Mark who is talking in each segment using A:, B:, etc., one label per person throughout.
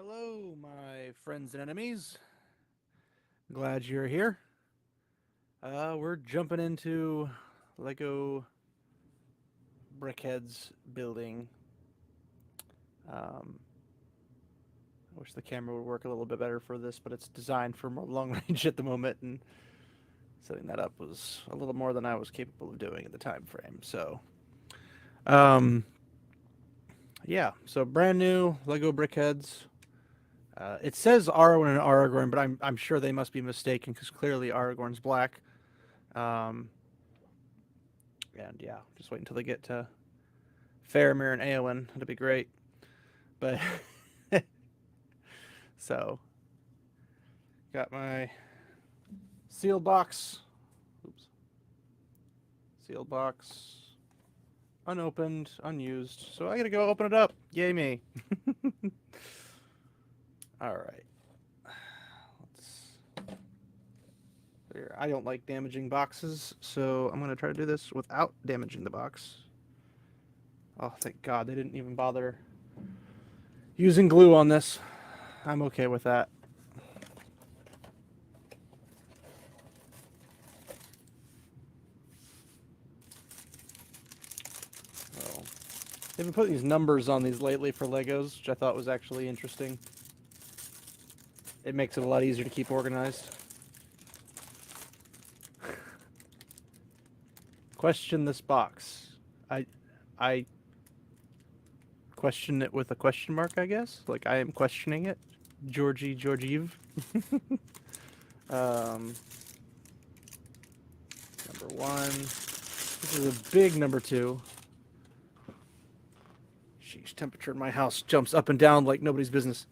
A: Hello, my friends and enemies. Glad you're here. We're jumping into Lego Brickhead's building. Um, I wish the camera would work a little bit better for this, but it's designed for more long range at the moment, and setting that up was a little more than I was capable of doing at the time frame. Um, yeah, so brand new Lego Brickheads. It says Arwen and Aragorn, but I'm sure they must be mistaken because clearly Aragorn's black. Um, and yeah, just wait until they get to Faramir and Eowyn. It'll be great. But so got my sealed box. Oops. Sealed box. Unopened, unused. So I gotta go open it up. Yay me. Alright. Let's I don't like damaging boxes, so I'm gonna try to do this without damaging the box. Oh, thank God they didn't even bother using glue on this. I'm okay with that. So, they've been putting these numbers on these lately for Legos, which I thought was actually interesting. It makes it a lot easier to keep organized. Question this box. I question it with a question mark, I guess. Like I am questioning it. Georgieve. um, number one. This is a big number two. Sheesh, temperature in my house jumps up and down like nobody's business.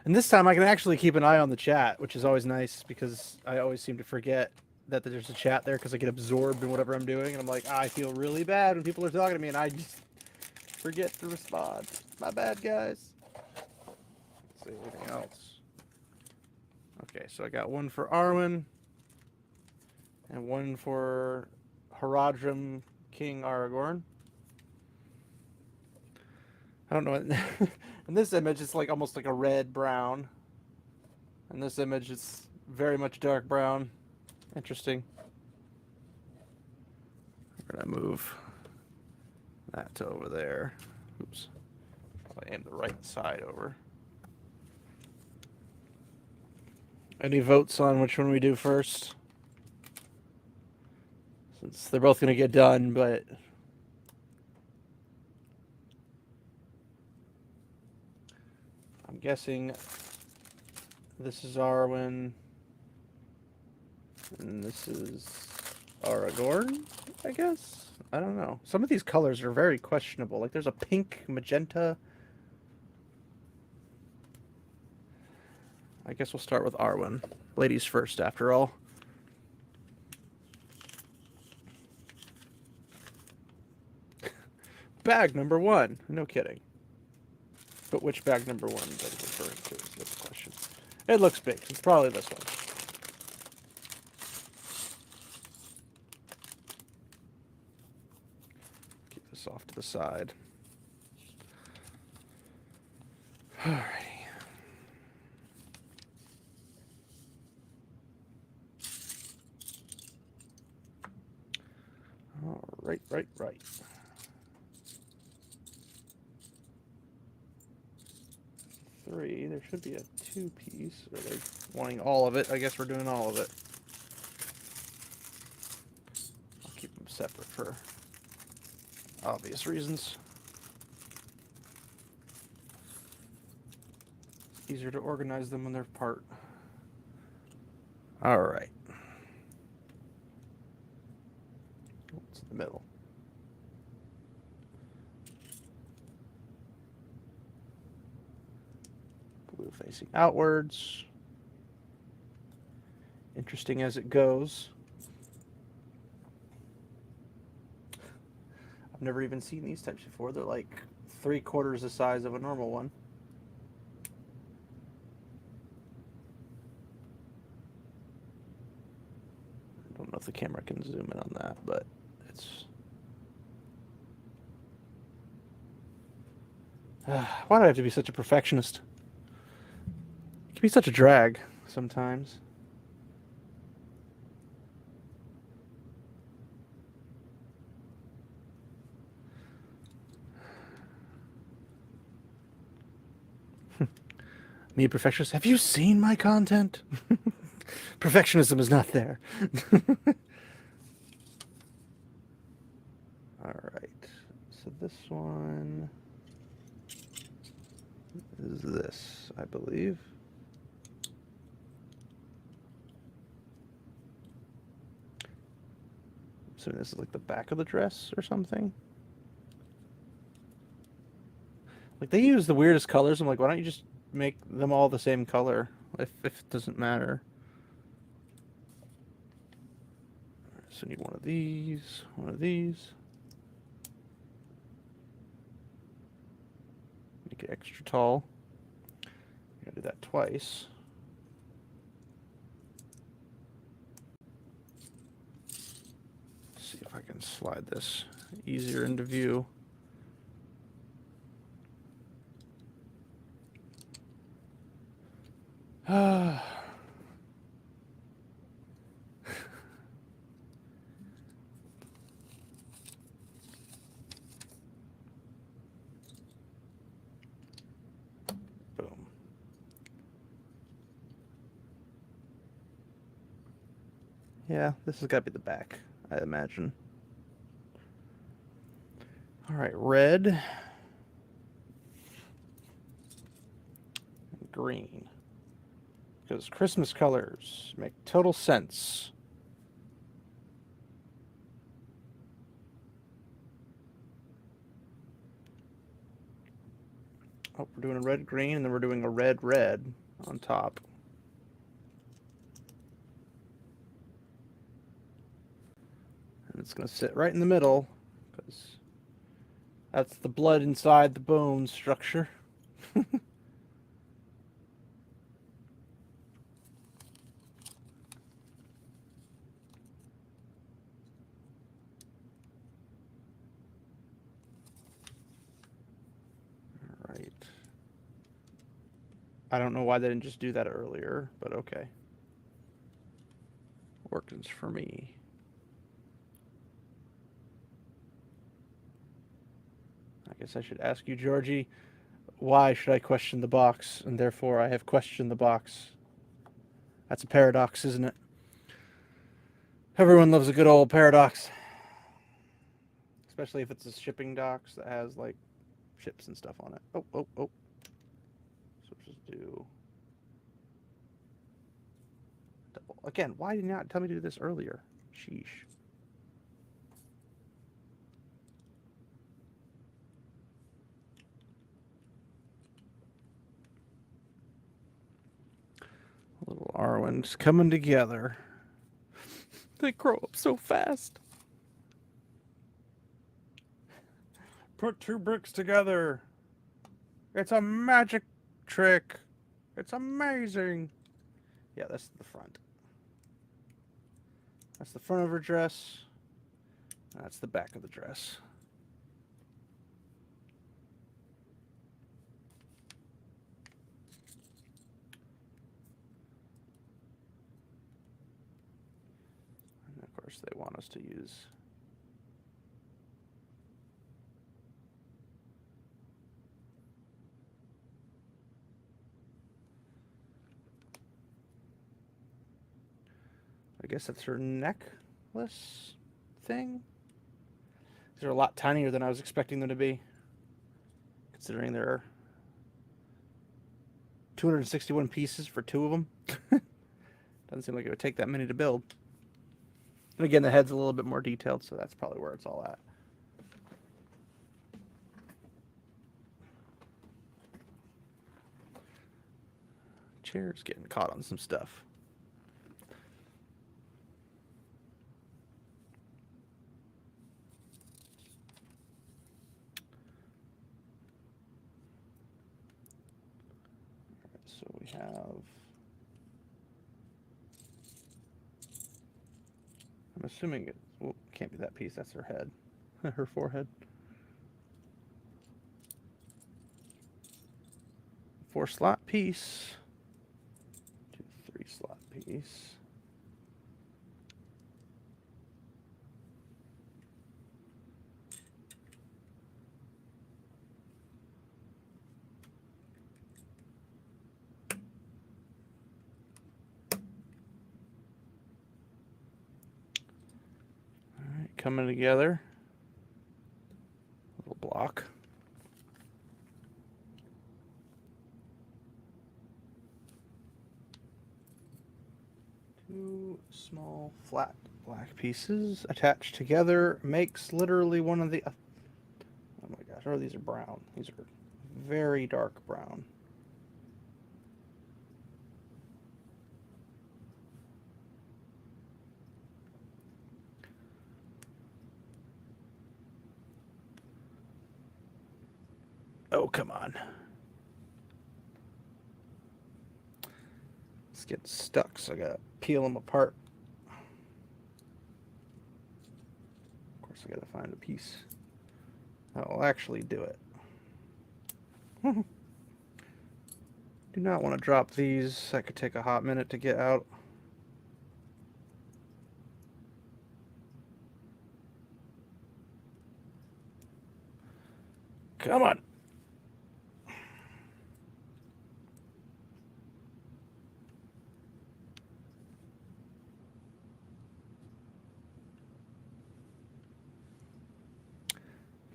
A: And this time I can actually keep an eye on the chat, which is always nice because I always seem to forget that there's a chat there because I get absorbed in whatever I'm doing. And I'm like, I feel really bad when people are talking to me and I just forget to respond. My bad, guys. Let's see, anything else? Okay, so I got one for Arwen and one for Haradrim King Aragorn. I don't know. In this image, it's like almost like a red brown. In this image, it's very much dark brown. Interesting. We're gonna move that to over there. Oops. I aim the right side over. Any votes on which one we do first? Since they're both gonna get done, but I'm guessing this is Arwen, and this is Aragorn, I guess? I don't know. Some of these colors are very questionable. Like there's a pink, magenta. I guess we'll start with Arwen. Ladies first, after all. Bag number one. No kidding. But which bag number one that is referring to is the question. It looks big. It's probably this one. Keep this off to the side. Alrighty. Right. Three. There should be a two-piece. Or they're wanting all of it. I guess we're doing all of it. I'll keep them separate for obvious reasons. It's easier to organize them when they're apart. Alright. What's in the middle? Blue facing outwards. Interesting as it goes. I've never even seen these types before. They're like 3/4 the size of a normal one. I don't know if the camera can zoom in on that, but it's Why do I have to be such a perfectionist? It can be such a drag sometimes. Me, a perfectionist. Have you seen my content? Perfectionism is not there. All right. So this one is this, I believe. So this is like the back of the dress or something. Like they use the weirdest colors. I'm like, why don't you just make them all the same color if it doesn't matter? So I need one of these, one of these. Make it extra tall. I'm gonna do that twice. Let's see if I can slide this easier into view. Boom. Yeah, this has got to be the back, I imagine. All right, red and green. Because Christmas colors make total sense. Oh, we're doing a red green, and then we're doing a red red on top. And it's going to sit right in the middle, because that's the blood inside the bone structure. Right. I don't know why they didn't just do that earlier, but okay. Workings for me. I guess I should ask you, Georgie, why should I question the box? And therefore I have questioned the box. That's a paradox, isn't it? Everyone loves a good old paradox. Especially if it's a shipping docs that has like ships and stuff on it. Oh. So just do double. Again, why did you not tell me to do this earlier? Sheesh. Little Arwen's coming together. They grow up so fast. Put two bricks together. It's a magic trick. It's amazing. Yeah, that's the front. That's the front of her dress. That's the back of the dress. And of course, they want us to use I guess that's her necklace thing. These are a lot tinier than I was expecting them to be, considering there are 261 pieces for two of them. Doesn't seem like it would take that many to build. And again, the head's a little bit more detailed, so that's probably where it's all at. Chair's getting caught on some stuff. So we have, I'm assuming it can't be that piece, that's her head, her forehead. 4-slot piece. 2 3-slot piece. All right, coming together. Little block. Two small flat black pieces attached together makes literally one of the... Oh my gosh, oh, these are brown. These are very dark brown. Oh, come on. It's getting stuck, so I gotta peel them apart. Of course, I gotta find a piece that will actually do it. Do not want to drop these. That could take a hot minute to get out. Come on.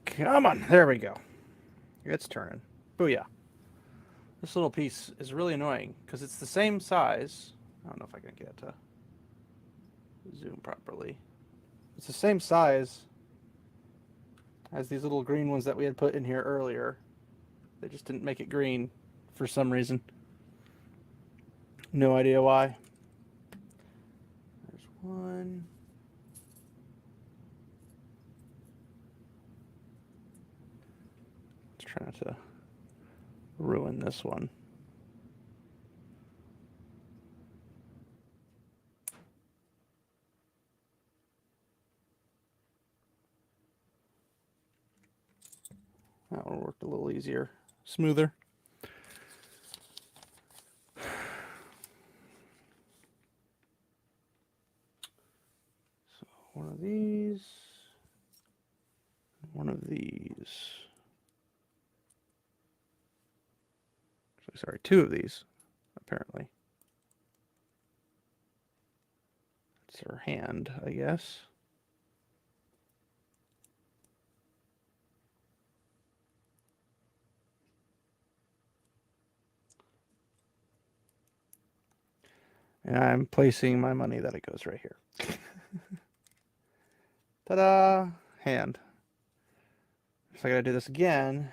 A: Come on. There we go. It's turning. Booyah. This little piece is really annoying because it's the same size. I don't know if I can get to zoom properly. It's the same size as these little green ones that we had put in here earlier. They just didn't make it green for some reason. No idea why. There's one. Let's try not to ruin this one. That one worked a little easier, smoother. So one of these, one of these. Actually, sorry, two of these, apparently. That's her hand, I guess. And I'm placing my money that it goes right here. Ta-da! Hand. So I gotta do this again.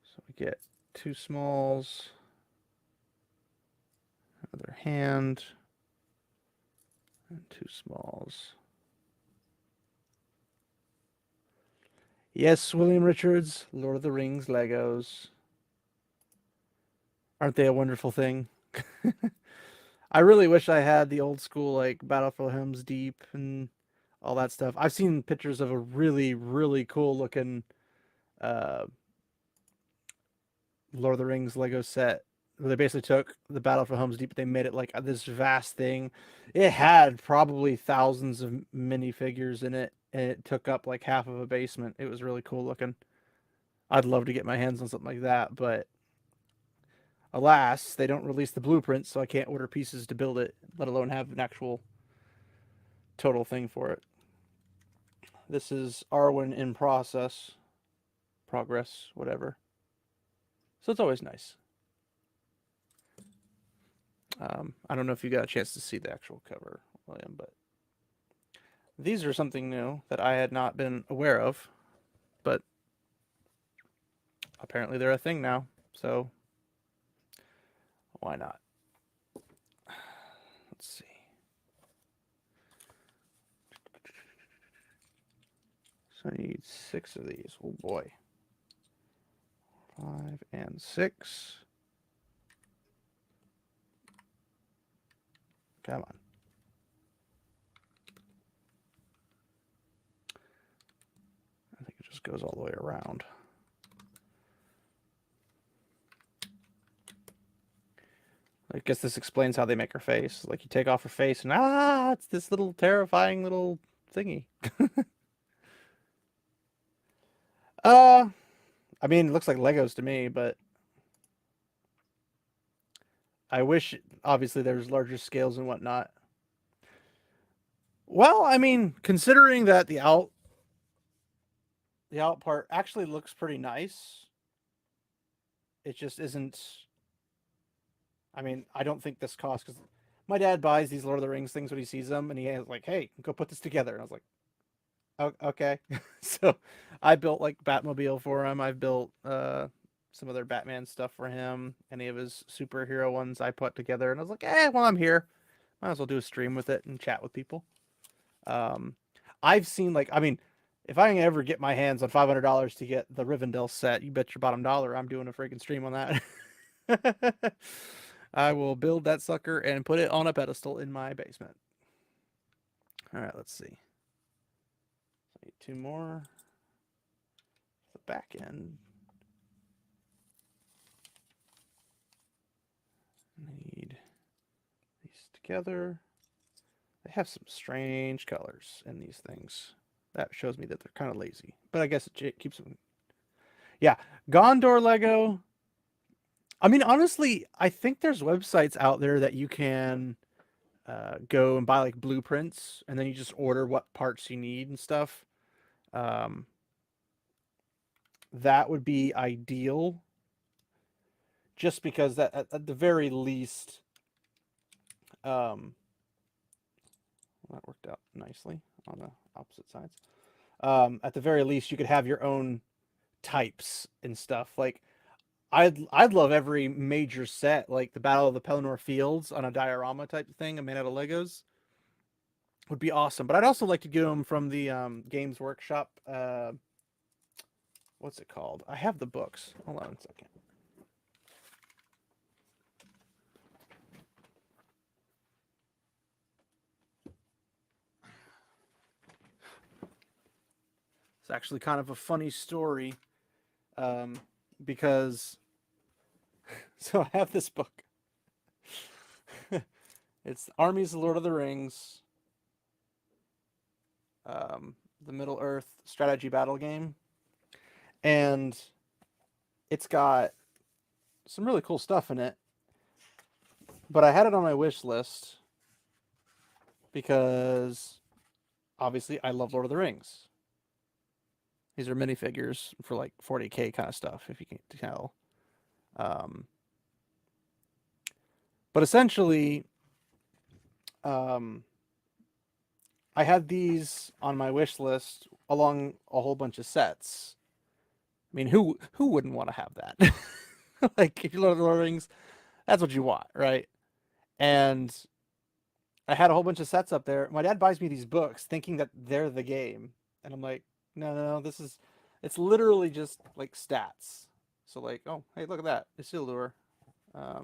A: So we get two smalls, another hand, and two smalls. Yes, William Richards, Lord of the Rings Legos. Aren't they a wonderful thing? I really wish I had the old school, like, Battlefield Helm's Deep and all that stuff. I've seen pictures of a really, really cool looking Lord of the Rings Lego set where they basically took the Battlefield Helm's Deep, but they made it like this vast thing. It had probably thousands of minifigures in it, and it took up like half of a basement. It was really cool looking. I'd love to get my hands on something like that, but alas, they don't release the blueprints, so I can't order pieces to build it, let alone have an actual total thing for it. This is Arwen in progress, whatever. So it's always nice. I don't know if you got a chance to see the actual cover, William, but these are something new that I had not been aware of, but apparently they're a thing now, so why not? Let's see. So I need 6 of these. Oh boy. 5 and 6. Come on. I think it just goes all the way around. I guess this explains how they make her face. Like you take off her face and it's this little terrifying little thingy. Uh, I mean, it looks like Legos to me, but I wish obviously there's larger scales and whatnot. Well, I mean, considering that the out part actually looks pretty nice, it just isn't. I mean, I don't think this costs because my dad buys these Lord of the Rings things when he sees them, and he has like, "Hey, go put this together." And I was like, "Oh, okay." So I built like Batmobile for him. I've built some other Batman stuff for him. Any of his superhero ones I put together, and I was like, "Well, I'm here. Might as well do a stream with it and chat with people." Um, I've seen like, I mean, if I can ever get my hands on $500 to get the Rivendell set, you bet your bottom dollar I'm doing a freaking stream on that. I will build that sucker and put it on a pedestal in my basement. All right, let's see. I need 2 more. The back end. Need these together. They have some strange colors in these things. That shows me that they're kind of lazy, but I guess it keeps them. Yeah, Gondor Lego. I mean, honestly, I think there's websites out there that you can go and buy like blueprints, and then you just order what parts you need and stuff. Um, that would be ideal, just because at the very least, that worked out nicely on the opposite sides. At the very least, you could have your own types and stuff. Like I'd love every major set, like the Battle of the Pelennor Fields on a diorama type of thing, made out of Legos, would be awesome. But I'd also like to get them from the Games Workshop. What's it called? I have the books. Hold on a second. It's actually kind of a funny story, because so I have this book. It's Armies of Lord of the Rings, the Middle Earth strategy battle game, and it's got some really cool stuff in it. But I had it on my wish list because obviously I love Lord of the Rings. These are minifigures for like 40K kind of stuff, if you can tell. But essentially, I had these on my wish list along a whole bunch of sets. I mean, who wouldn't want to have that? Like, if you love Lord of the Rings, that's what you want, right? And I had a whole bunch of sets up there. My dad buys me these books thinking that they're the game. And I'm like, no, it's literally just like stats. So like, oh, hey, look at that. Isildur. If I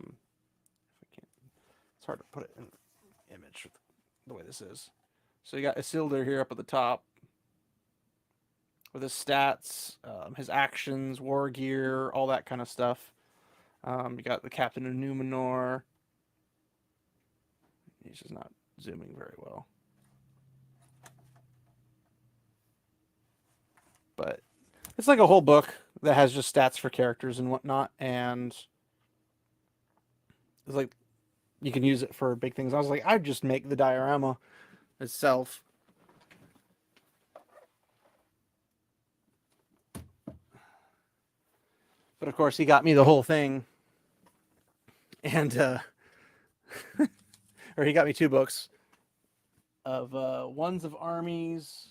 A: can't, it's hard to put it in the image with the way this is. So you got Isildur here up at the top with his stats, his actions, war gear, all that kind of stuff. You got the Captain of Numenor. He's just not zooming very well. But it's like a whole book that has just stats for characters and whatnot, and it's like you can use it for big things. I was like, I'd just make the diorama itself. But of course, he got me the whole thing, and or he got me 2 books of ones of armies.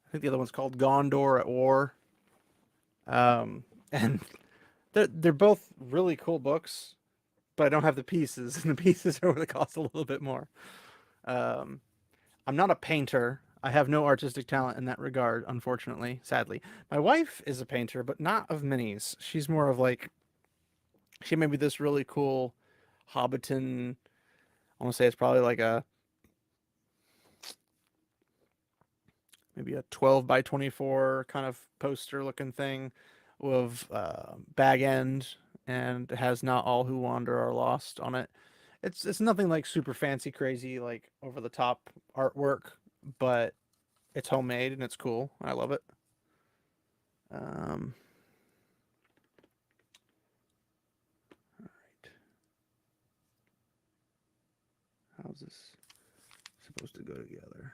A: I think the other one's called Gondor at War. And they're both really cool books, but I don't have the pieces, and the pieces are going to cost a little bit more. I'm not a painter. I have no artistic talent in that regard, unfortunately, sadly. My wife is a painter, but not of minis. She's more of like, she made me this really cool Hobbiton. I want to say it's probably like maybe a 12 by 24 kind of poster looking thing with bag end, and it has "Not All Who Wander Are Lost" on it. It's nothing like super fancy, crazy, like over the top artwork, but it's homemade and it's cool. I love it. Um, all right. How's this supposed to go together?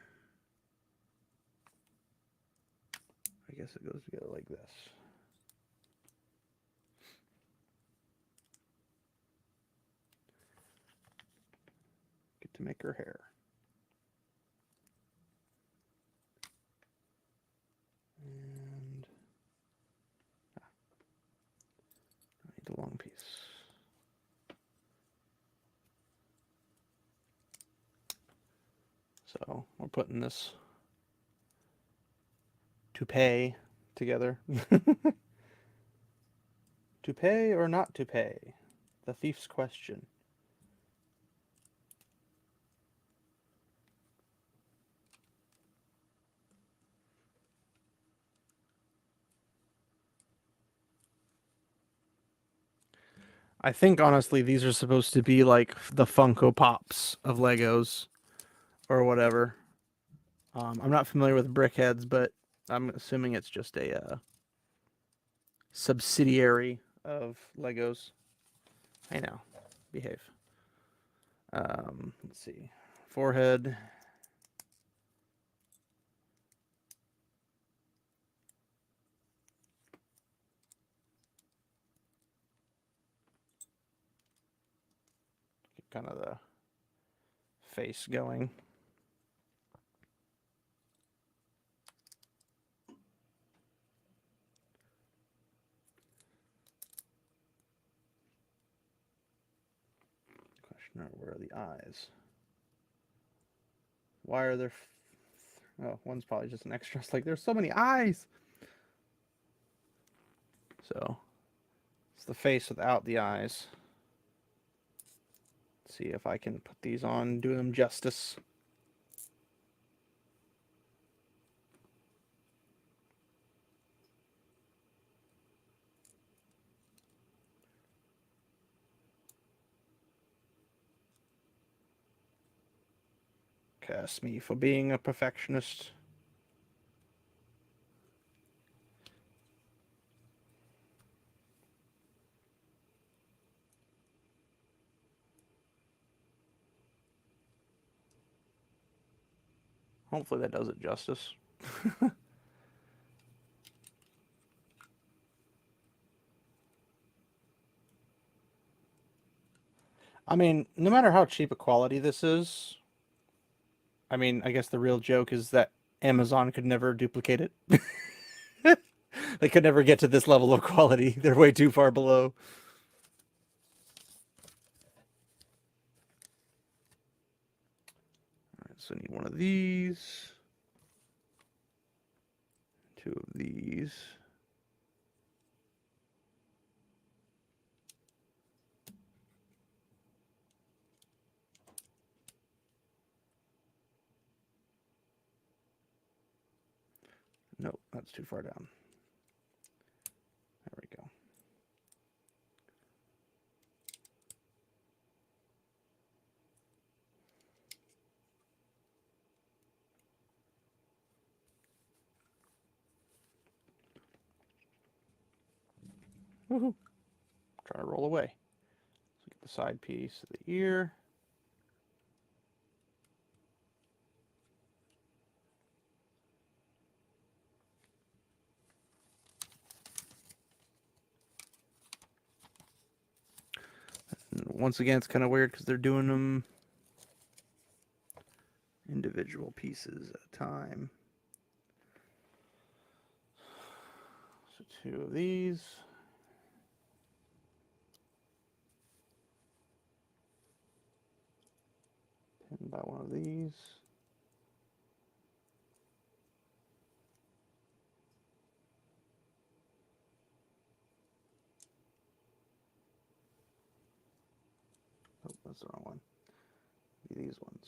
A: I guess it goes together like this. Get to make her hair. And I need the long piece. So we're putting this toupee together. To pay or not to pay? The thief's question. I think honestly these are supposed to be like the Funko Pops of Legos or whatever. I'm not familiar with Brickheads, but I'm assuming it's just a subsidiary of Legos. I know, behave. Let's see, forehead. Get kind of the face going. Question: where are the eyes? Why are there? Oh, one's probably just an extra. It's like there's so many eyes. So it's the face without the eyes. Let's see if I can put these on, do them justice. Curse me for being a perfectionist. Hopefully that does it justice. I mean, no matter how cheap a quality this is, I mean, I guess the real joke is that Amazon could never duplicate it. They could never get to this level of quality. They're way too far below. All right, so I need one of these, two of these. Nope, that's too far down. There we go. Woohoo! Try to roll away. So get the side piece of the ear. And once again, it's kind of weird because they're doing them individual pieces at a time. So two of these. Pinned by one of these. Oh, that's the wrong one. These ones.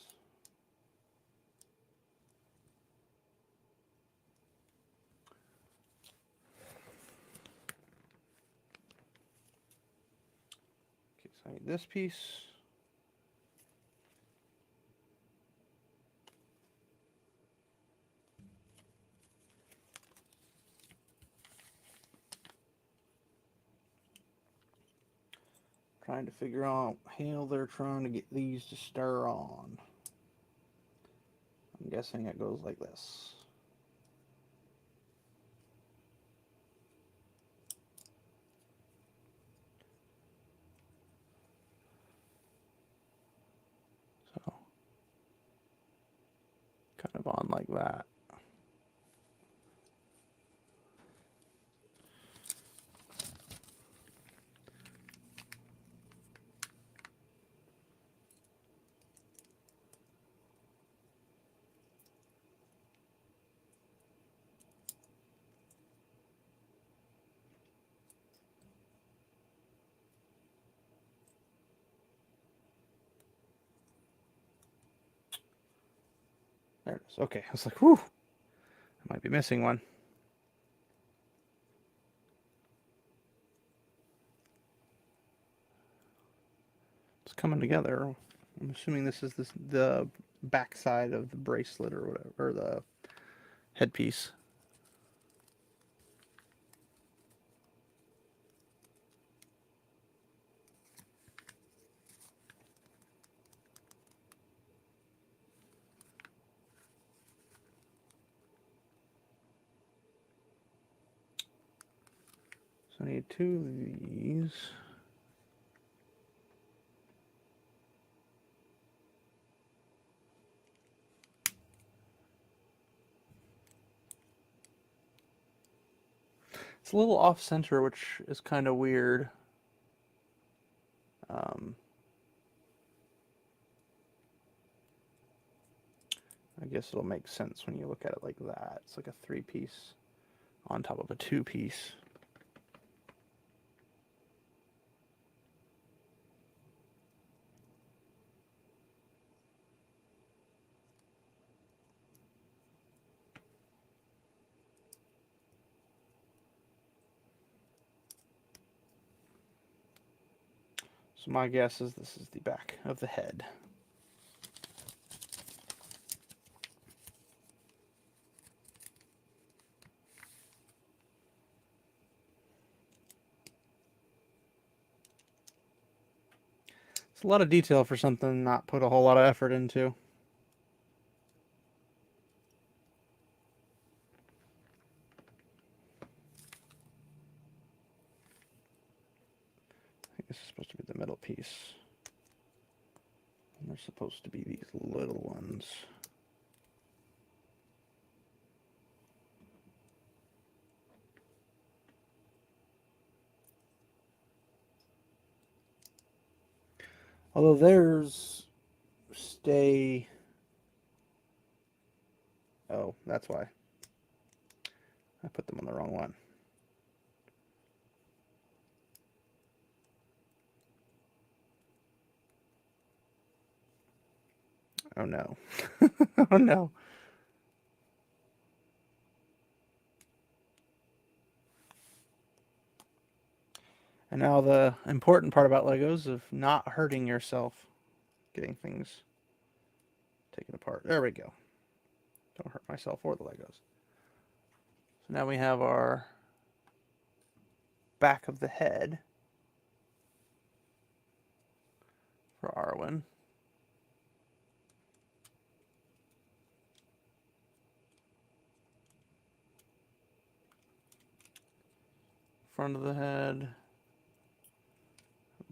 A: So I need this piece. Trying to figure out how they're trying to get these to stir on. I'm guessing it goes like this. So, kind of on like that. There it is. Okay, I was like, whew, I might be missing one. It's coming together. I'm assuming this is the back side of the bracelet or whatever, or the headpiece. So I need 2 of these. It's a little off center, which is kind of weird. I guess it'll make sense when you look at it like that. It's like a 3-piece on top of a 2-piece. So my guess is this is the back of the head. It's a lot of detail for something not put a whole lot of effort into. I think this is supposed to be the middle piece. And they're supposed to be these little ones. Although theirs stay... Oh, that's why. I put them on the wrong one. Oh no. Oh no. And now the important part about Legos of not hurting yourself getting things taken apart. There we go. Don't hurt myself or the Legos. So now we have our back of the head for Arwen. Front of the head.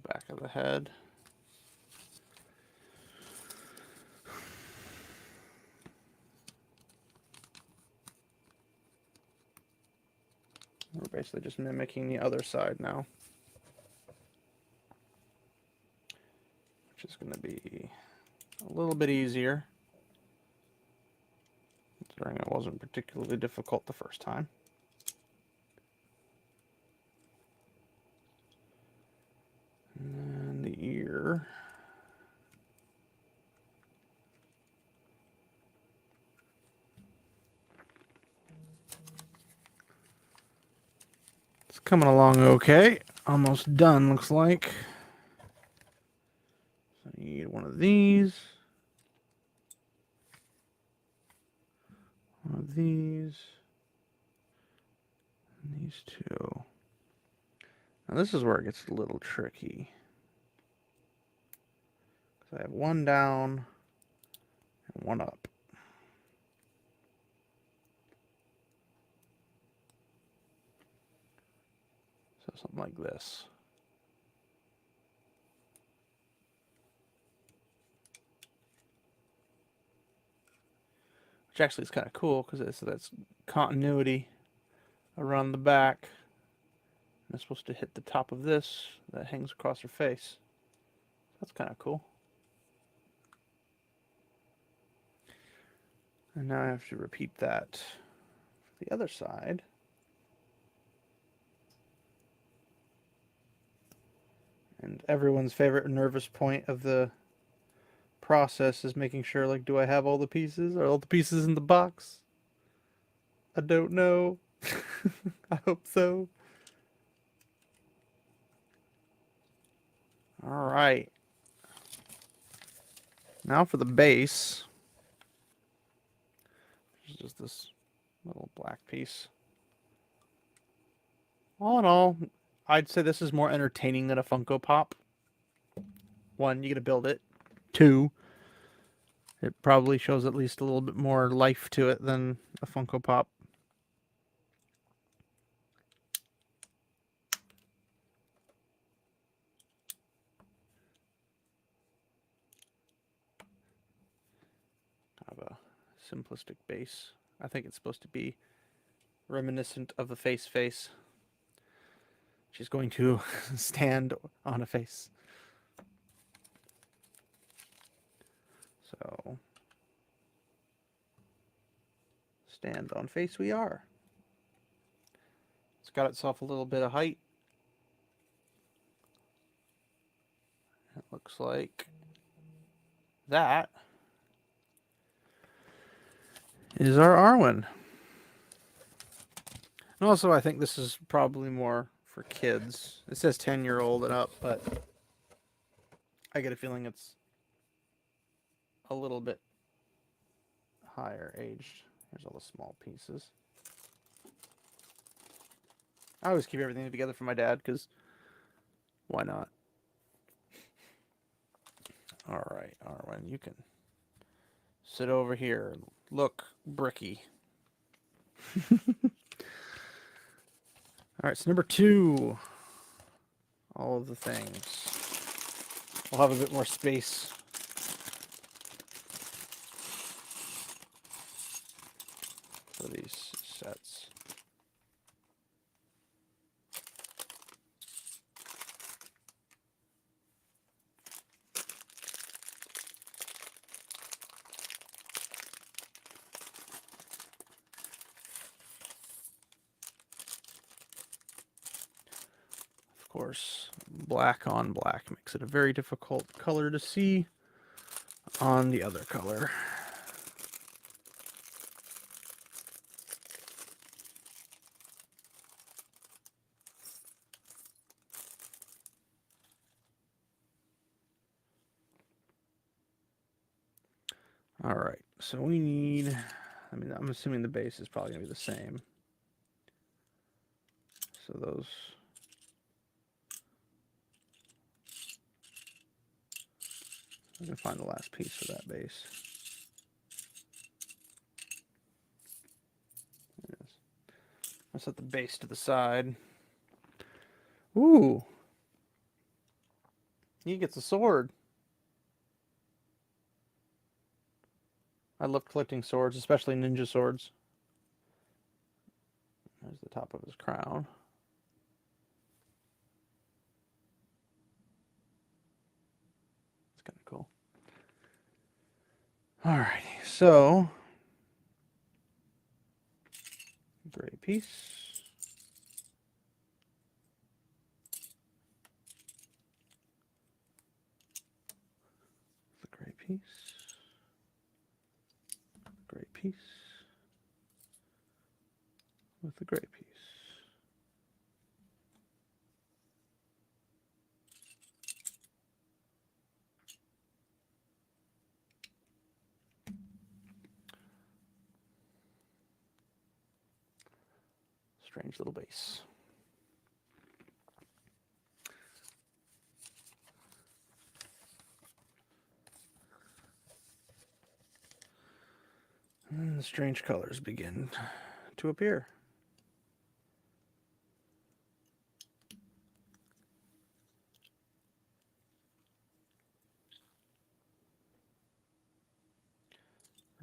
A: Back of the head. We're basically just mimicking the other side now, which is going to be a little bit easier, considering it wasn't particularly difficult the first time. And the ear. It's coming along okay. Almost done, looks like. these. One of these. And these two. Now this is where it gets a little tricky. Because I have one down and one up. So something like this. Which actually is kind of cool because that's continuity around the back. And it's supposed to hit the top of this that hangs across her face. That's kind of cool. And now I have to repeat that for the other side. And everyone's favorite nervous point of the process is making sure, like, do I have all the pieces? Are all the pieces in the box? I don't know. I hope so. All right. Now for the base. It's just this little black piece. All in all, I'd say this is more entertaining than a Funko Pop. One, you get to build it. Two, it probably shows at least a little bit more life to it than a Funko Pop. Kind of a simplistic base. I think it's supposed to be reminiscent of the face. She's going to stand on a face. So, stand on face we are. It's got itself a little bit of height. It looks like that is our Arwen. And also, I think this is probably more for kids. It says 10-year-old and up, but I get a feeling it's a little bit higher aged. Here's all the small pieces. I always keep everything together for my dad, because why not? All right, Arwen, you can sit over here and look bricky. All right, so number 2. All of the things. We'll have a bit more space. For these sets. Of course, black on black makes it a very difficult color to see on the other color. All right, so we need, I mean, I'm assuming the base is probably going to be the same. So those, I can find the last piece for that base. Yes. I'll set the base to the side. Ooh. He gets a sword. I love collecting swords, especially ninja swords. There's the top of his crown. It's kind of cool. Alrighty, so gray piece. The gray piece. Gray piece. With the gray piece. Strange little base. And the strange colors begin to appear.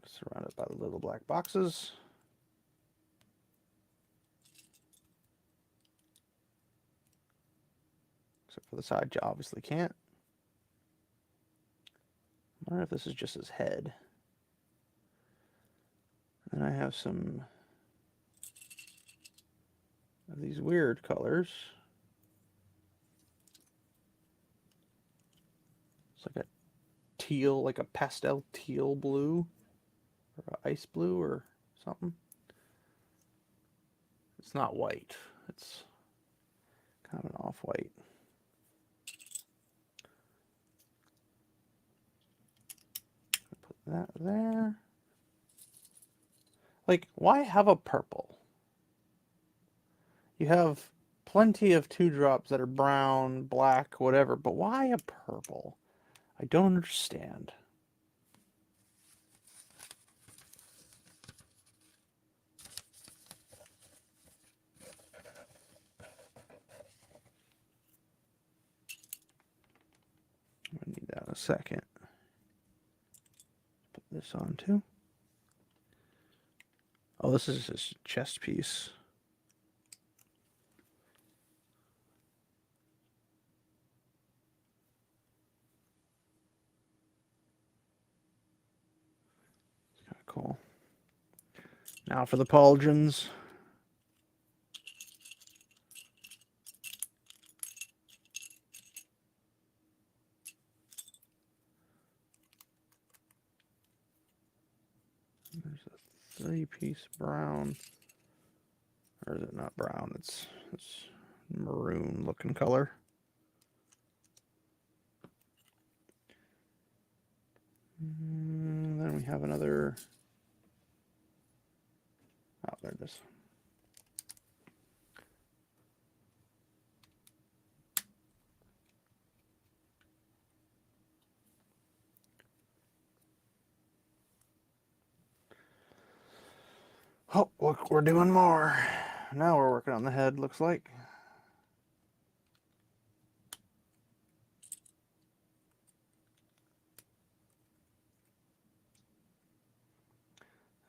A: Surrounded by the little black boxes. Except for the side, you obviously can't. I wonder if this is just his head. And I have some of these weird colors. It's like a teal, like a pastel teal blue, or ice blue, or something. It's not white. It's kind of an off-white. Put that there. Like, why have a purple? You have plenty of 2-drops that are brown, black, whatever, but why a purple? I don't understand. I'm gonna need that in a second. Put this on too. Oh, this is his chest piece. It's kind of cool. Now for the pauldrons. There's a 3-piece brown. Or is it not brown? It's maroon looking color. And then we have another. Oh, there it is. Oh, look, we're doing more. Now we're working on the head, looks like.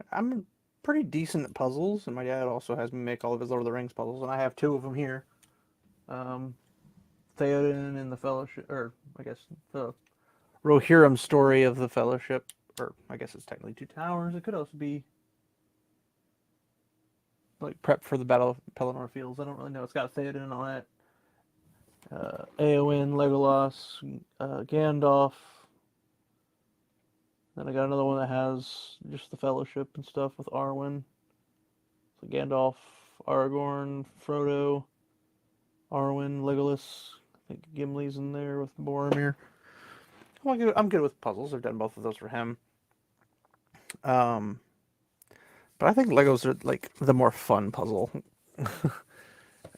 A: I'm pretty decent at puzzles, and my dad also has me make all of his Lord of the Rings puzzles, and I have 2 of them here. Theoden and the Fellowship, or I guess the Rohirrim story of the Fellowship, or I guess it's technically 2 towers. It could also be like prep for the Battle of Pelennor Fields. I don't really know. It's got Theoden on it. Eowyn, Legolas, Gandalf. Then I got another one that has just the Fellowship and stuff with Arwen. So Gandalf, Aragorn, Frodo, Arwen, Legolas. I think Gimli's in there with Boromir. I'm good with puzzles. I've done both of those for him. But I think Legos are like the more fun puzzle.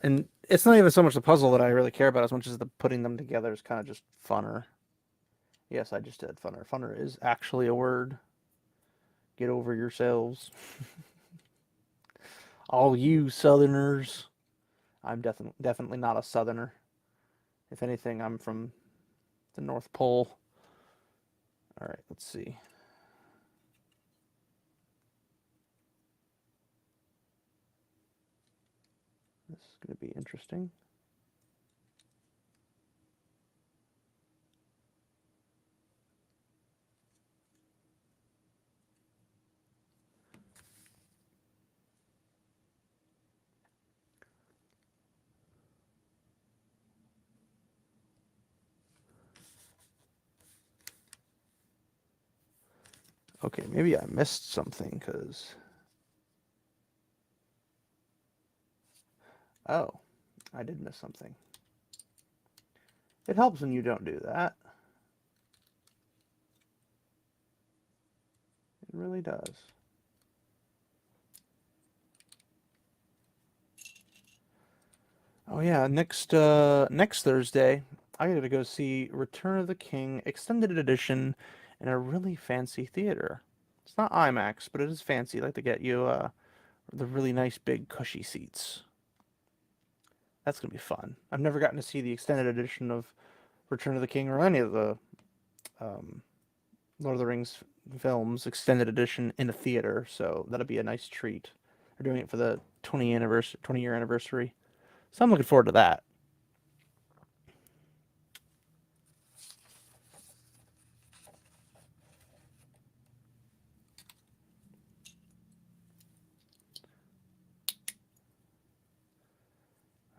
A: And it's not even so much the puzzle that I really care about as much as the putting them together is kind of just funner. Yes, I just said funner. Funner is actually a word. Get over yourselves. All you Southerners. I'm definitely not a Southerner. If anything, I'm from the North Pole. All right, let's see. This is going to be interesting. Okay, maybe I missed something because... Oh, I did miss something. It helps when you don't do that. It really does. Oh yeah, next Thursday, I gotta go see Return of the King extended edition in a really fancy theater. It's not IMAX, but it is fancy. Like to get you the really nice big cushy seats. That's gonna be fun. I've never gotten to see the extended edition of Return of the King or any of the um, Lord of the Rings films extended edition in a theater, so that'll be a nice treat. They're doing it for the 20-year anniversary. So I'm looking forward to that.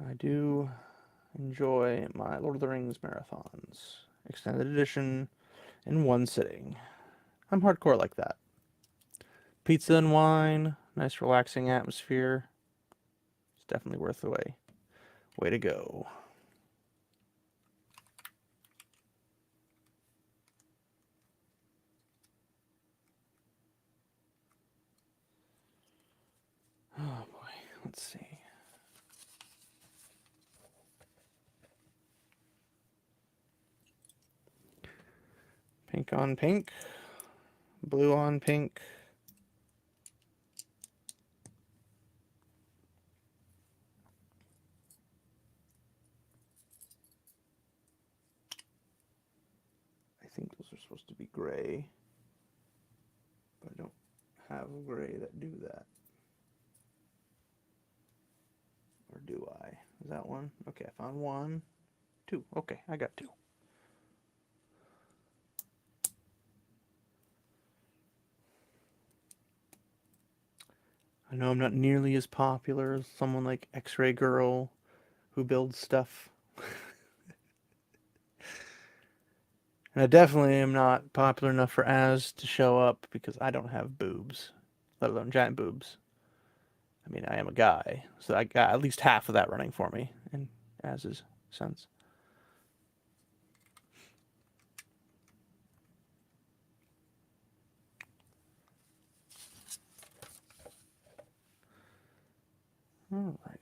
A: I do enjoy my Lord of the Rings marathons. Extended edition in one sitting. I'm hardcore like that. Pizza and wine, nice relaxing atmosphere. It's definitely worth the way. Way to go. Oh boy, let's see. Pink on pink, blue on pink. I think those are supposed to be gray, but I don't have gray that do that. Or do I? Is that one? Okay, I found one. Two. Okay, I got two. I know I'm not nearly as popular as someone like X-Ray Girl who builds stuff. And I definitely am not popular enough for Az to show up because I don't have boobs, let alone giant boobs. I mean, I am a guy, so I got at least half of that running for me in Az's sense. Alrighty.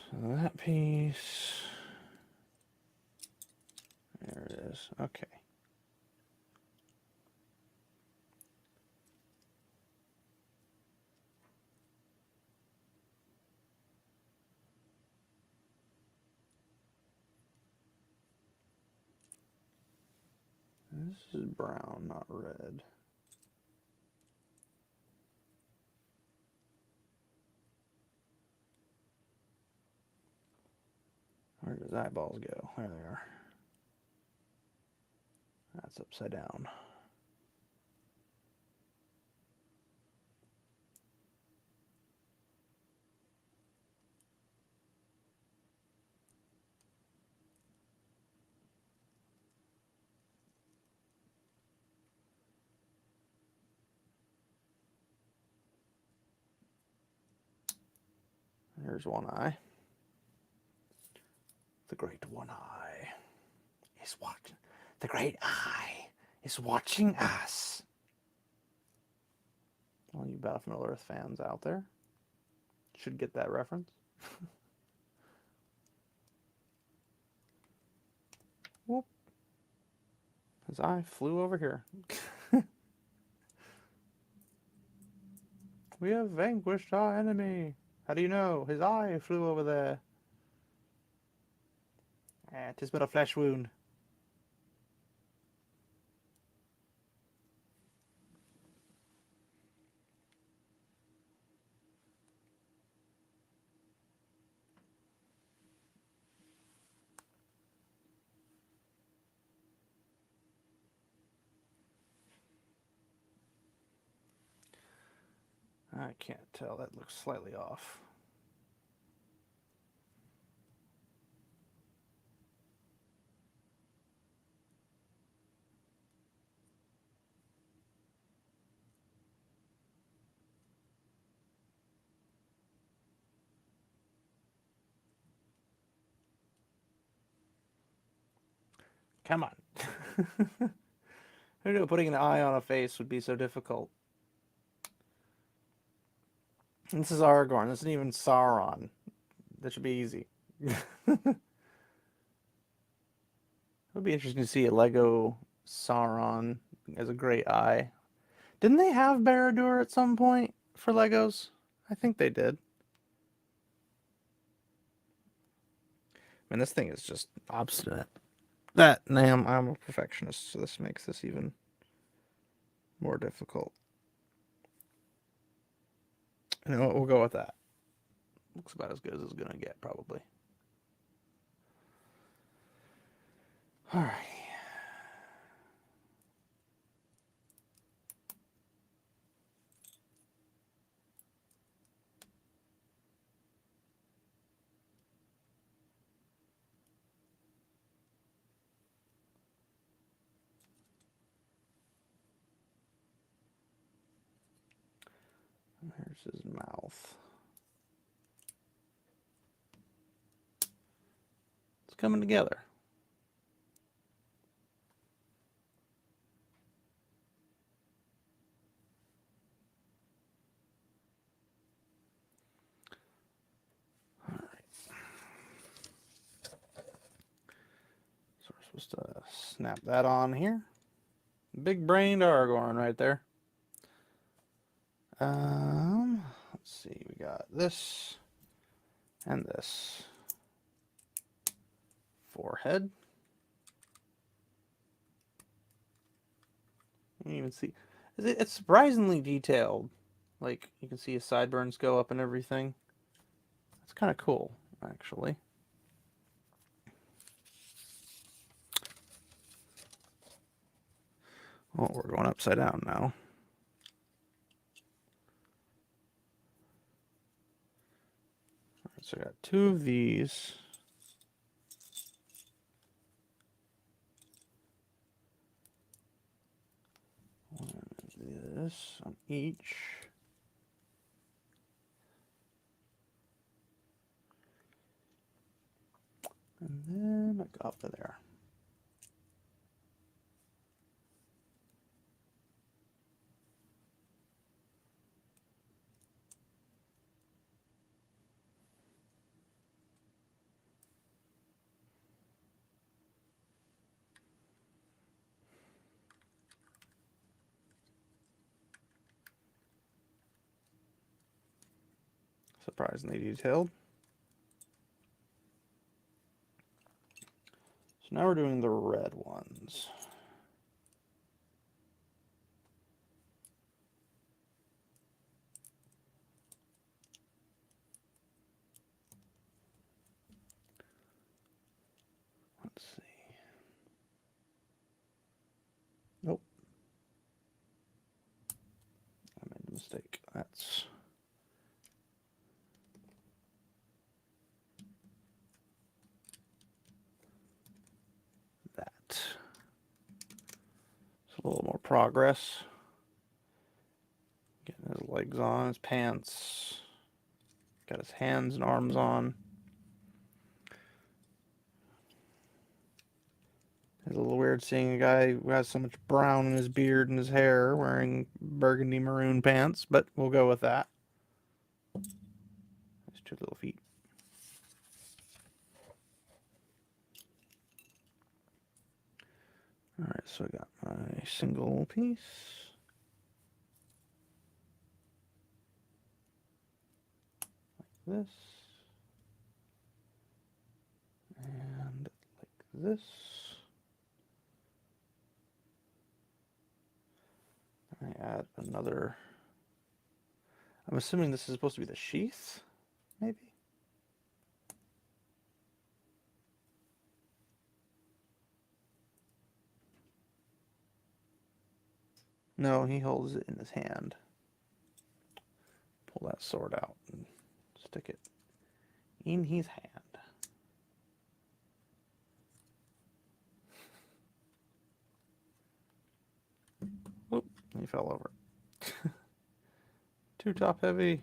A: So that piece. There it is. Okay. This is brown, not red. Where does eyeballs go? There they are. That's upside down. There's one eye. The great one eye is watching. The great eye is watching us. All you Battlefield Earth fans out there should get that reference. Whoop. His eye flew over here. We have vanquished our enemy. How do you know? His eye flew over there. Ah, 'tis but a flesh wound. I can't tell. That looks slightly off. Come on. Who knew putting an eye on a face would be so difficult? This is Aragorn. This isn't even Sauron. That should be easy. It would be interesting to see a Lego Sauron as a great eye. Didn't they have Barad-dûr at some point for Legos? I think they did. Man, this thing is just obstinate. I'm a perfectionist, so this makes this even more difficult. You know what? We'll go with that. Looks about as good as it's gonna get, probably. All right. There's his mouth. It's coming together. All right. So we're supposed to snap that on here. Big brained Aragorn right there. Let's see, we got this and this. Forehead. You can even see, it's surprisingly detailed. Like, you can see his sideburns go up and everything. It's kind of cool, actually. Oh, we're going upside down now. All right, so I got two of these. This on each. And then I go up to there. Surprisingly detailed. So now we're doing the red ones. Let's see. Nope. I made a mistake. That's that. It's a little more progress. Getting his legs on, his pants. Got his hands and arms on. It's a little weird seeing a guy who has so much brown in his beard and his hair wearing burgundy maroon pants, but we'll go with that. His two little feet. Alright, so I got my single piece. Like this. And like this. I add another. I'm assuming this is supposed to be the sheath, maybe? No, he holds it in his hand. Pull that sword out and stick it in his hand. Oop, he fell over. Too top heavy.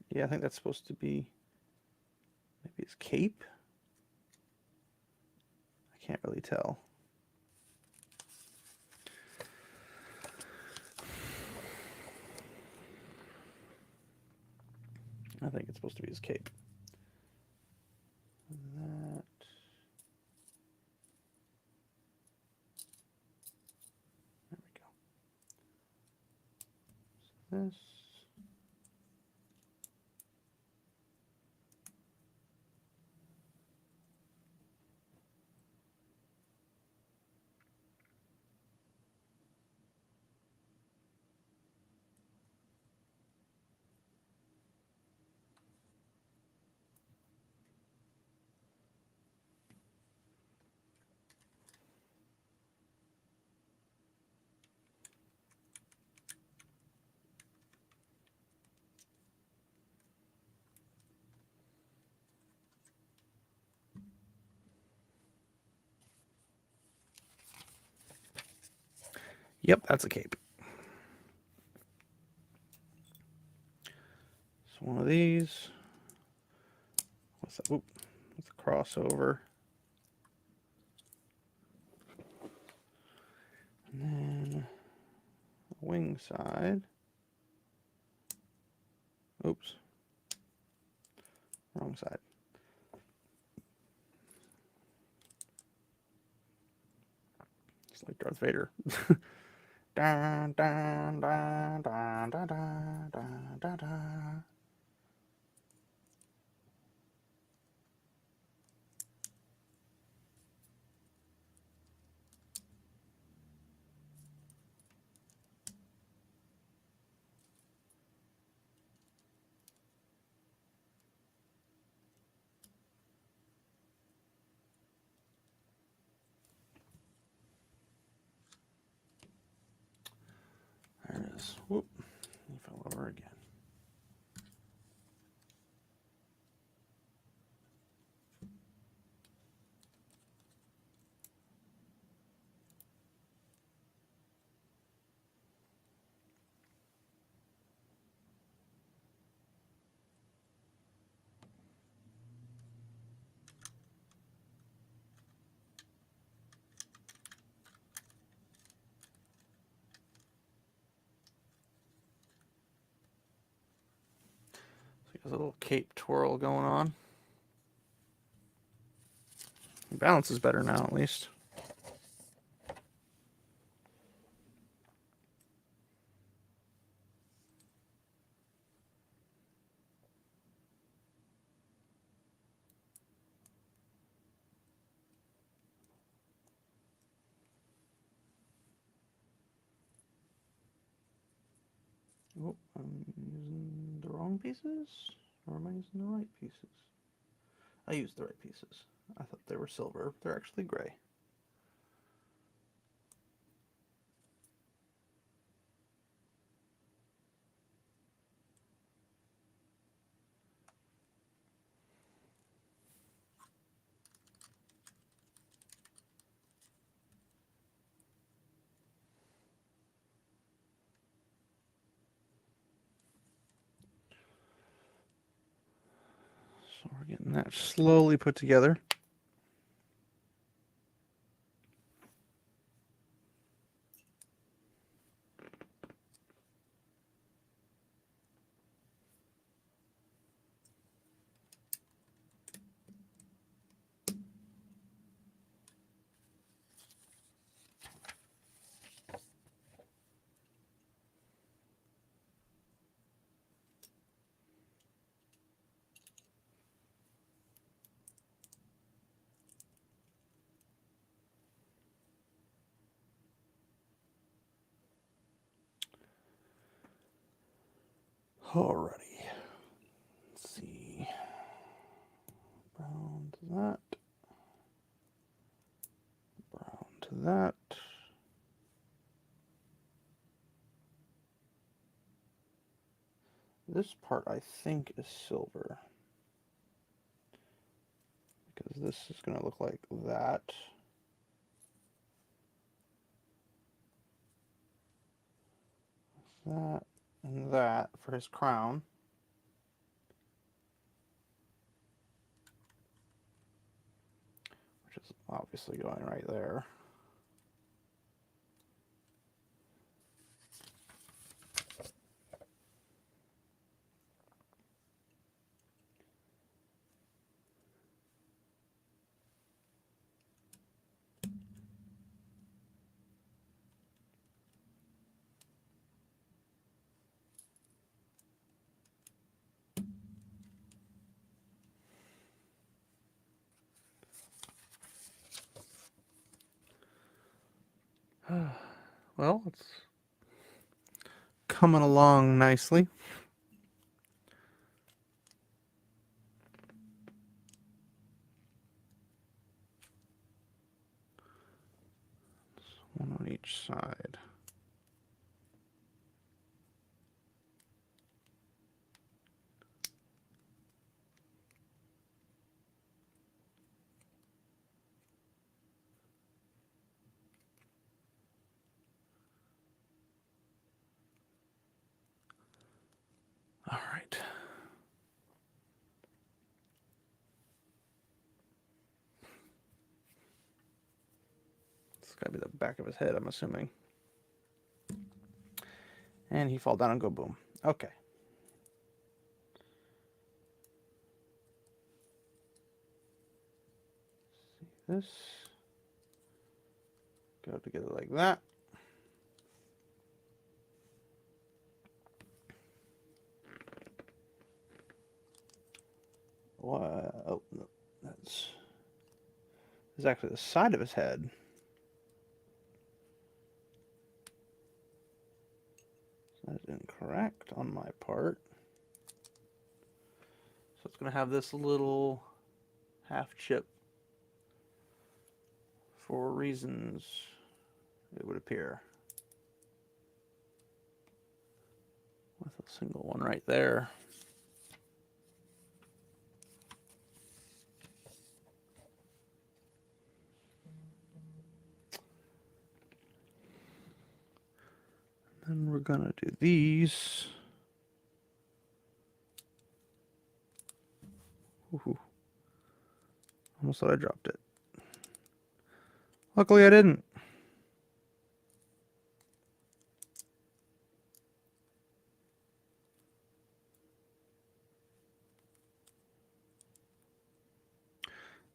A: Yeah, I think that's supposed to be maybe his cape. I can't really tell. I think it's supposed to be his cape. That. There we go. So this. Yep, that's a cape. So one of these. What's that? Oop, that's a crossover. And then wing side. Oops. Wrong side. It's like Darth Vader. Dun, dun, dun, dun, dun, dun, dun, dun, dun. There it is. Whoop. He fell over again. So he has a little cape twirl going on. He balances better now, at least. Oh, I'm using the wrong pieces? Or am I using the right pieces? I used the right pieces. I thought they were silver. They're actually gray. So we're getting that slowly put together. Alrighty. Let's see. Brown to that. Brown to that. This part I think is silver. Because this is going to look like that. That and that for his crown. Obviously going right there. Well, it's coming along nicely. One on each side. All right. It's got to be the back of his head, I'm assuming. And he fall down and go boom. Okay. See this. Go together like that. What? Oh, no. That's actually the side of his head. That is incorrect on my part. So it's going to have this little half chip for reasons it would appear. With a single one right there. Then we're going to do these. Ooh. Almost thought I dropped it. Luckily I didn't.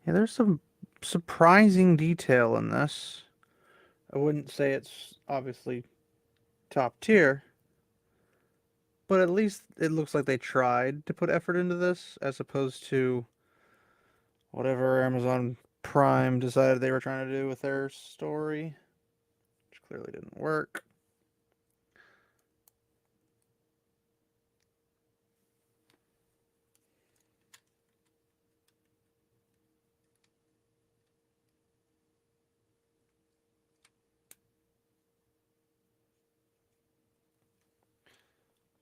A: Yeah, there's some surprising detail in this. I wouldn't say it's obviously top tier, but at least it looks like they tried to put effort into this as opposed to whatever Amazon Prime decided they were trying to do with their story, which clearly didn't work.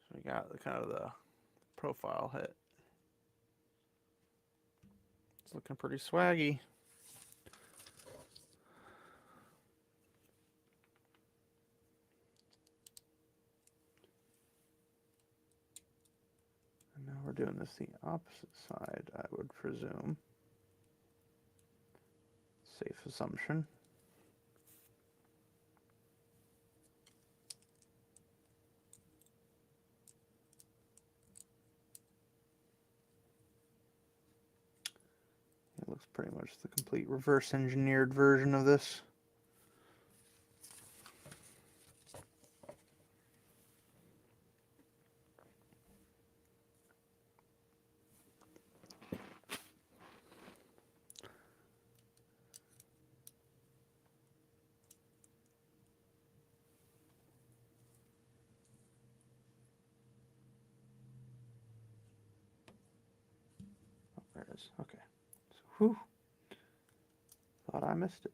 A: So we got the kind of the profile hit. It's looking pretty swaggy. And now we're doing this the opposite side, I would presume. Safe assumption. It looks pretty much the complete reverse engineered version of this. Oh, there it is. Okay. So, whew. Thought I missed it.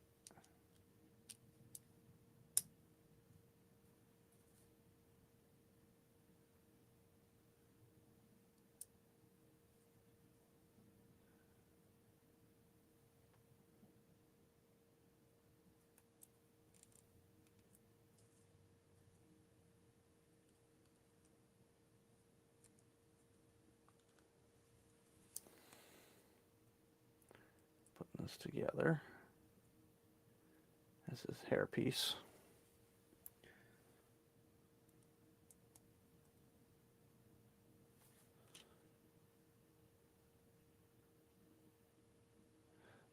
A: Putting this together. This is hair piece.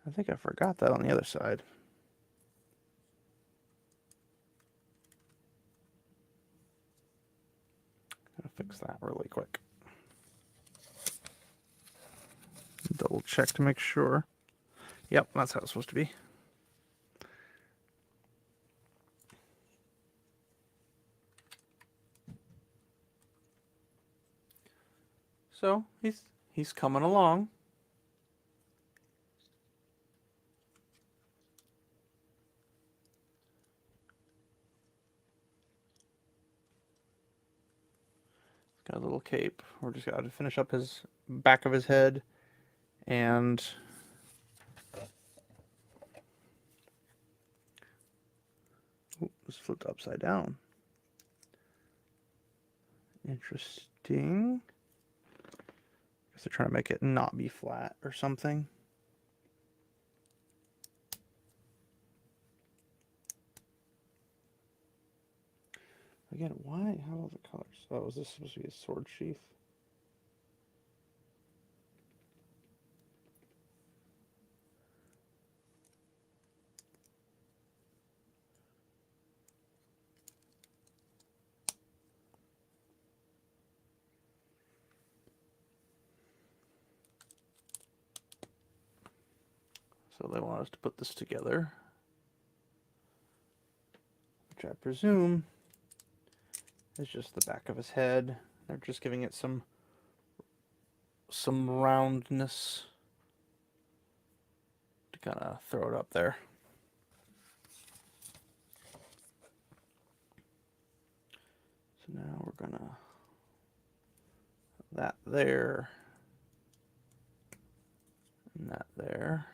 A: I think I forgot that on the other side. Gotta fix that really quick. Double check to make sure. Yep, that's how it's supposed to be. So he's coming along. Got a little cape. We're just got to finish up his back of his head and it's flipped upside down. Interesting. Guess they're trying to make it not be flat or something. Again, why? How are the colors? Oh, is this supposed to be a sword sheath? So they want us to put this together, which I presume is just the back of his head. They're just giving it some roundness to kind of throw it up there. So now we're gonna that there and that there.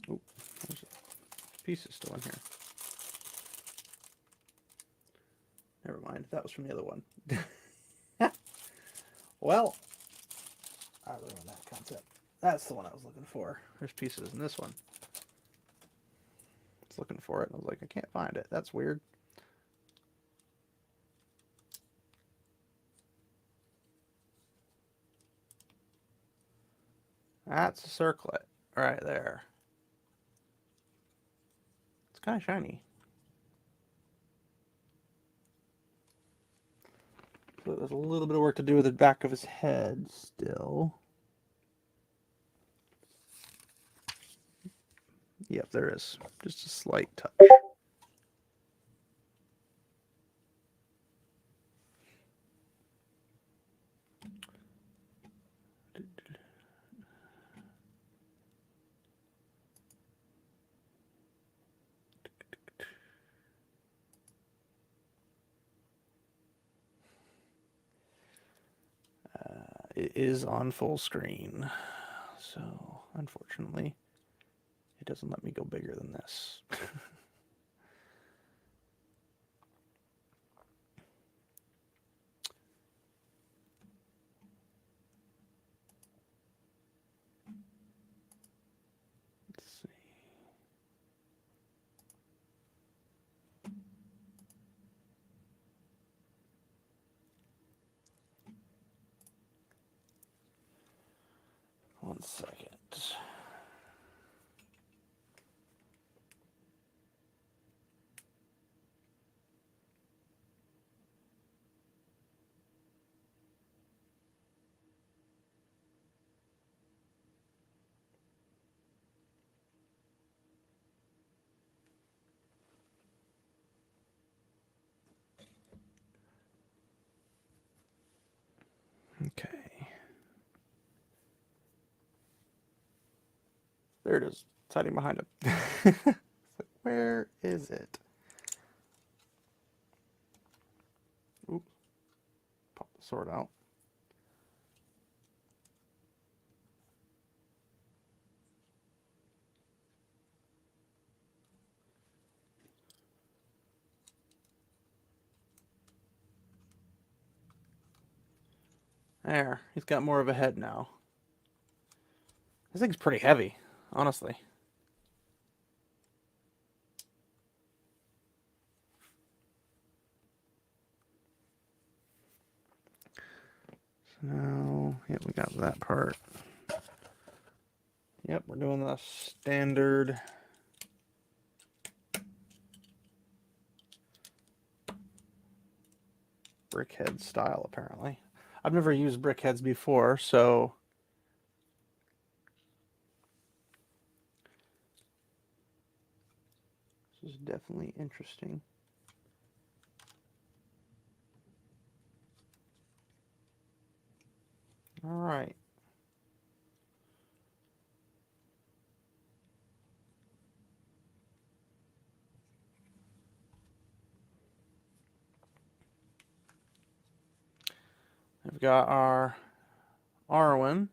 A: Oh, there's a piece is still in here. Never mind, that was from the other one. Well, I ruined that concept. That's the one I was looking for. There's pieces in this one. I was looking for it, and I was like, I can't find it. That's weird. That's a circlet right there. It's kind of shiny. So there's a little bit of work to do with the back of his head still. Yep, there is. Just a slight touch. It is on full screen, so unfortunately it doesn't let me go bigger than this. Let's see. One second. Okay. There it is. It's hiding behind him. Where is it? Oops. Pop the sword out. There, he's got more of a head now. This thing's pretty heavy, honestly. So now, yep, we got that part. Yep, we're doing the standard brickhead style, apparently. I've never used brickheads before, so this is definitely interesting. All right. We've got our Arwen,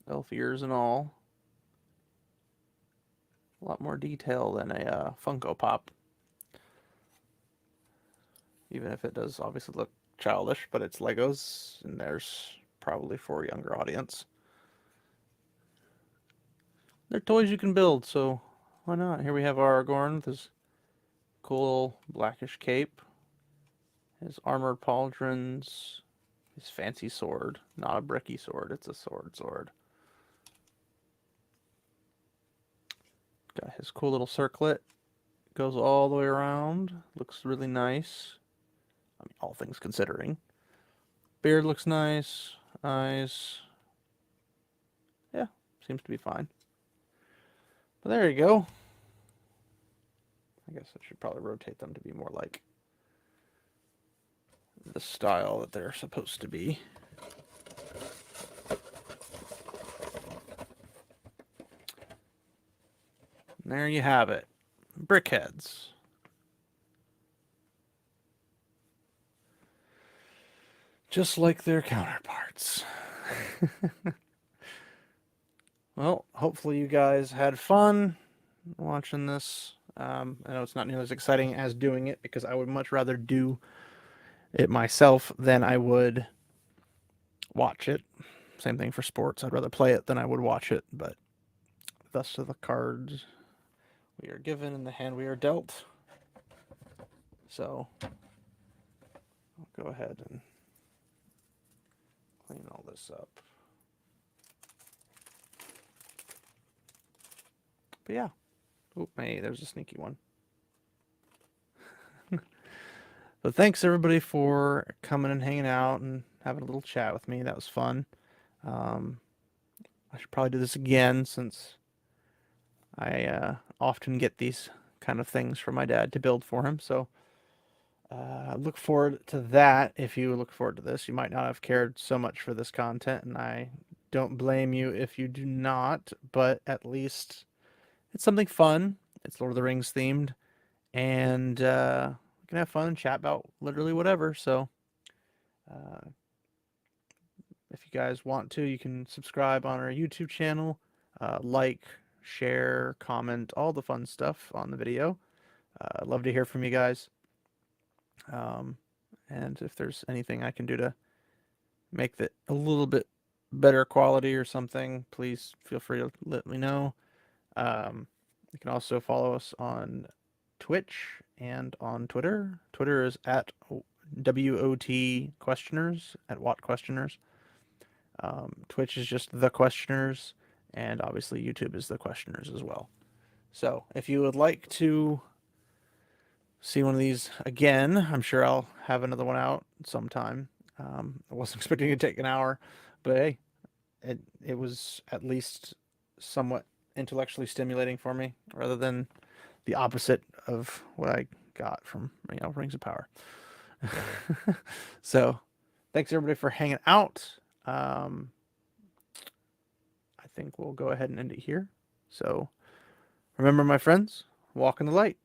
A: elf ears and all. A lot more detail than a Funko Pop. Even if it does obviously look childish, but it's Legos, and there's probably for a younger audience. They're toys you can build, so why not? Here we have Aragorn with his cool blackish cape, his armored pauldrons, his fancy sword. Not a bricky sword, it's a sword. Got his cool little circlet. Goes all the way around. Looks really nice. I mean, all things considering. Beard looks nice. Eyes. Yeah, seems to be fine. But there you go. I guess I should probably rotate them to be more like the style that they're supposed to be. And there you have it. Brickheads. Just like their counterparts. Well, hopefully you guys had fun watching this. I know it's not nearly as exciting as doing it because I would much rather do it myself than I would watch it. Same thing for sports. I'd rather play it than I would watch it, but thus are the cards we are given and the hand we are dealt. So I'll go ahead and clean all this up. But yeah. Oh, hey, there's a sneaky one. But thanks everybody for coming and hanging out and having a little chat with me. That was fun. I should probably do this again since I often get these kind of things from my dad to build for him. So look forward to that. If you look forward to this, you might not have cared so much for this content, and I don't blame you if you do not, but at least it's something fun. It's Lord of the Rings themed, and we can have fun and chat about literally whatever. So if you guys want to, you can subscribe on our YouTube channel, like, share, comment, all the fun stuff on the video. I'd love to hear from you guys. And if there's anything I can do to make it a little bit better quality or something, please feel free to let me know. You can also follow us on Twitch and on Twitter. Twitter is at WOT Questioners, at Watt Questioners. Twitch is just The Questioners, and obviously YouTube is The Questioners as well. So if you would like to see one of these again, I'm sure I'll have another one out sometime. I wasn't expecting it to take an hour, but hey, it was at least somewhat intellectually stimulating for me, rather than the opposite of what I got from Rings of Power. So, thanks everybody for hanging out. I think we'll go ahead and end it here. So, remember, my friends, walk in the light.